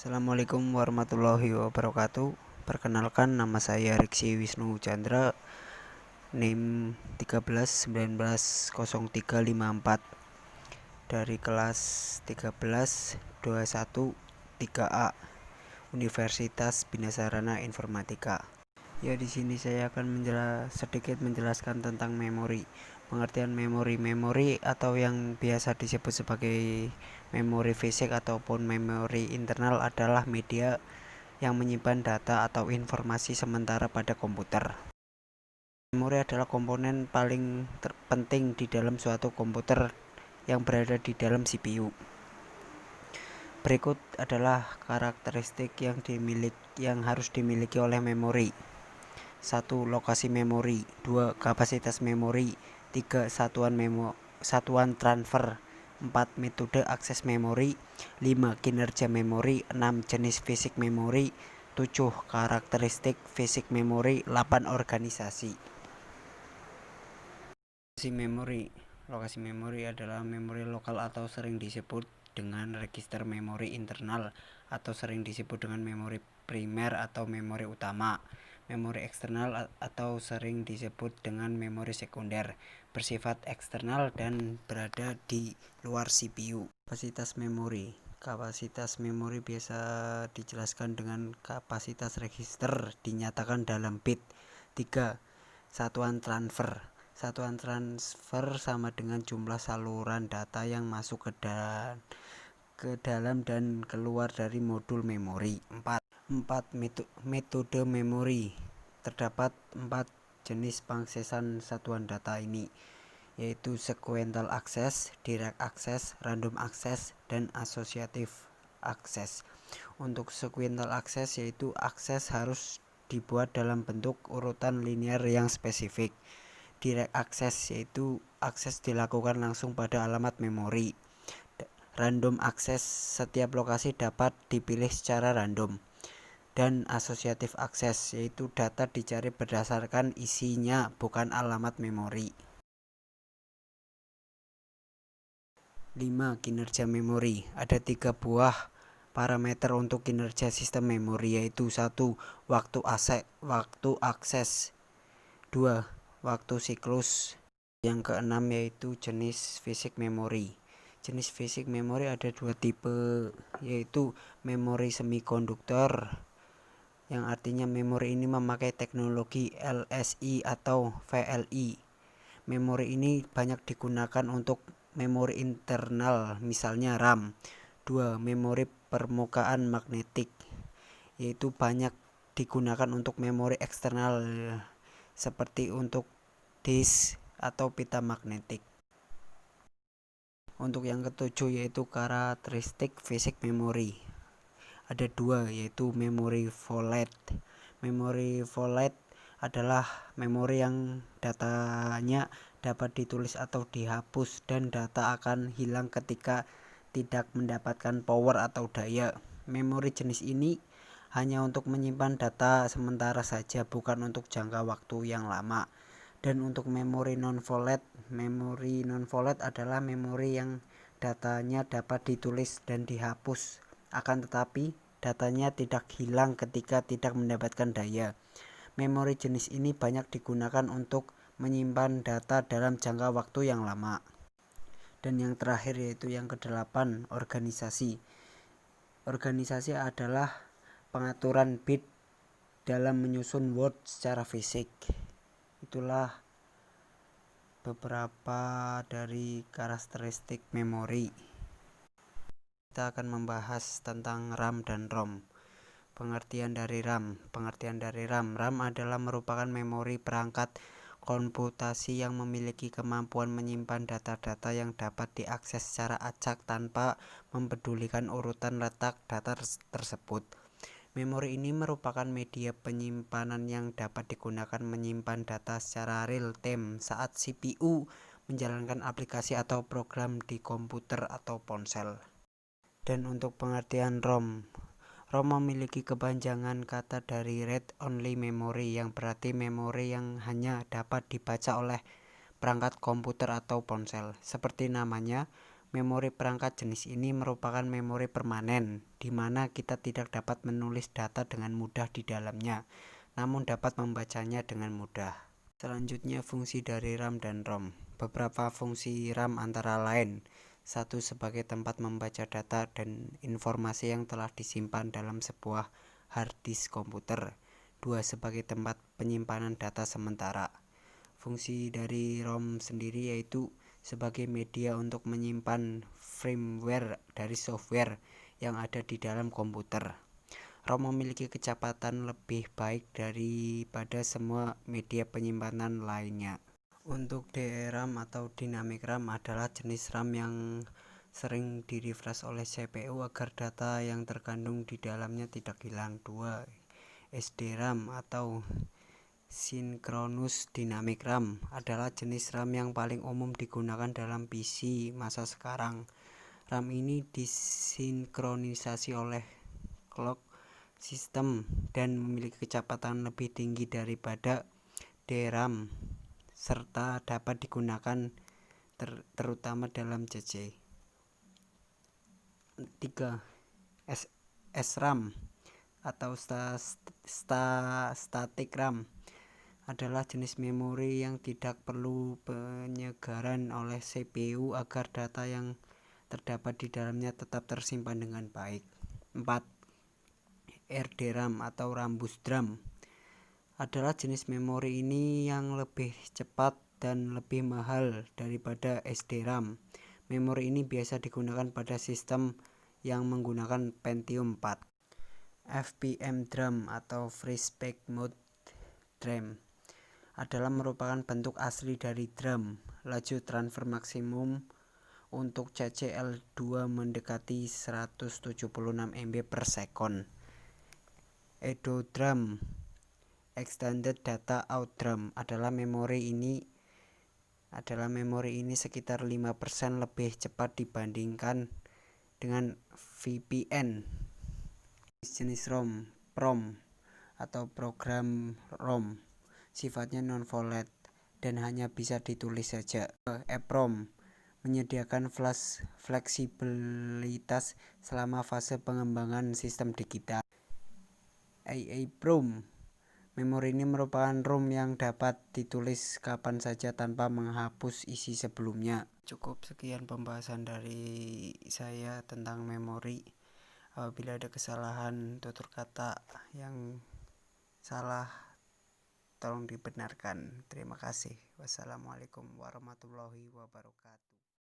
Assalamualaikum warahmatullahi wabarakatuh. Perkenalkan, nama saya Riksi Wisnu Chandra, NIM 13190354 dari kelas 13 21 3A Universitas Bina Sarana Informatika. Ya, di sini saya akan sedikit menjelaskan tentang memori. Pengertian memori atau yang biasa disebut sebagai memori fisik ataupun memori internal adalah media yang menyimpan data atau informasi sementara pada komputer. Memori adalah komponen paling penting di dalam suatu komputer yang berada di dalam CPU. Berikut adalah karakteristik yang harus dimiliki oleh memori. 1. Lokasi memori. 2. Kapasitas memori. 3. Satuan transfer. 4. Metode akses memori. 5. Kinerja memori. 6. Jenis fisik memori. 7. Karakteristik fisik memori. 8. Organisasi. Lokasi memori adalah memori lokal atau sering disebut dengan register memori internal atau sering disebut dengan memori primer atau memori utama. Memori eksternal atau sering disebut dengan memori sekunder, bersifat eksternal dan berada di luar CPU. Kapasitas memori biasa dijelaskan dengan kapasitas register dinyatakan dalam bit. 3. Satuan transfer sama dengan jumlah saluran data yang masuk ke dalam dan keluar dari modul memori. 4. Metode memori. Terdapat 4 jenis pengaksesan satuan data ini, yaitu sequential access, direct access, random access, dan associative access. Untuk sequential access, yaitu akses harus dibuat dalam bentuk urutan linear yang spesifik. Direct access, yaitu akses dilakukan langsung pada alamat memori. Random access, setiap lokasi dapat dipilih secara random. Dan associative access, yaitu data dicari berdasarkan isinya, bukan alamat memori. 5. Kinerja memori. Ada 3 buah parameter untuk kinerja sistem memori, yaitu 1. Waktu akses. 2. Waktu siklus. Yang keenam yaitu jenis fisik memori. Jenis fisik memori ada 2 tipe, yaitu memori semikonduktor, yang artinya memori ini memakai teknologi LSI atau VLI. Memori ini banyak digunakan untuk memori internal, misalnya RAM. 2. Memori permukaan magnetik, yaitu banyak digunakan untuk memori eksternal seperti untuk disk atau pita magnetik. Untuk yang ketujuh yaitu karakteristik fisik memori. Ada 2, yaitu memori volatile. Memori volatile adalah memori yang datanya dapat ditulis atau dihapus dan data akan hilang ketika tidak mendapatkan power atau daya. Memori jenis ini hanya untuk menyimpan data sementara saja, bukan untuk jangka waktu yang lama. Dan untuk memori non-volatile adalah memori yang datanya dapat ditulis dan dihapus, akan tetapi datanya tidak hilang ketika tidak mendapatkan daya. Memori jenis ini banyak digunakan untuk menyimpan data dalam jangka waktu yang lama. Dan yang terakhir yaitu yang ke-8, organisasi. Organisasi adalah pengaturan bit dalam menyusun word secara fisik. Itulah beberapa dari karakteristik memori. Kita akan membahas tentang RAM dan ROM. Pengertian dari RAM. RAM adalah merupakan memori perangkat komputasi yang memiliki kemampuan menyimpan data-data yang dapat diakses secara acak tanpa mempedulikan urutan letak data tersebut. Memori ini merupakan media penyimpanan yang dapat digunakan menyimpan data secara real time saat CPU menjalankan aplikasi atau program di komputer atau ponsel. Dan untuk pengertian ROM memiliki kepanjangan kata dari read only memory, yang berarti memori yang hanya dapat dibaca oleh perangkat komputer atau ponsel. Seperti namanya, Memori perangkat jenis ini merupakan memori permanen, di mana kita tidak dapat menulis data dengan mudah di dalamnya, namun dapat membacanya dengan mudah. Selanjutnya, fungsi dari RAM dan ROM. Beberapa fungsi RAM antara lain: 1. Sebagai tempat membaca data dan informasi yang telah disimpan dalam sebuah hard disk komputer. 2. Sebagai tempat penyimpanan data sementara. Fungsi dari ROM sendiri yaitu sebagai media untuk menyimpan firmware dari software yang ada di dalam komputer. ROM memiliki kecepatan lebih baik daripada semua media penyimpanan lainnya. Untuk DRAM atau dynamic RAM adalah jenis RAM yang sering di-refresh oleh CPU agar data yang terkandung di dalamnya tidak hilang. 2. SDRAM atau Synchronous Dynamic RAM adalah jenis RAM yang paling umum digunakan dalam PC masa sekarang. RAM ini disinkronisasi oleh clock system dan memiliki kecepatan lebih tinggi daripada DRAM serta dapat digunakan terutama dalam CC. 3. SRAM atau static RAM adalah jenis memori yang tidak perlu penyegaran oleh CPU agar data yang terdapat di dalamnya tetap tersimpan dengan baik. 4. RDRAM atau rambus DRAM adalah jenis memori ini yang lebih cepat dan lebih mahal daripada SDRAM. Memori ini biasa digunakan pada sistem yang menggunakan Pentium 4. FPM DRAM atau Free Space Mode DRAM adalah merupakan bentuk asli dari DRAM. Laju transfer maksimum untuk CCL2 mendekati 176 MB per second. Edo DRAM Extended Data Out DRAM adalah memori ini sekitar 5% lebih cepat dibandingkan dengan VPN. Jenis ROM, PROM atau program ROM sifatnya non-volatile dan hanya bisa ditulis saja. EPROM menyediakan fleksibilitas selama fase pengembangan sistem digital. EEPROM, memori ini merupakan ROM yang dapat ditulis kapan saja tanpa menghapus isi sebelumnya. Cukup sekian pembahasan dari saya tentang memori. Apabila ada kesalahan tutur kata yang salah, tolong dibenarkan. Terima kasih. Wassalamualaikum warahmatullahi wabarakatuh.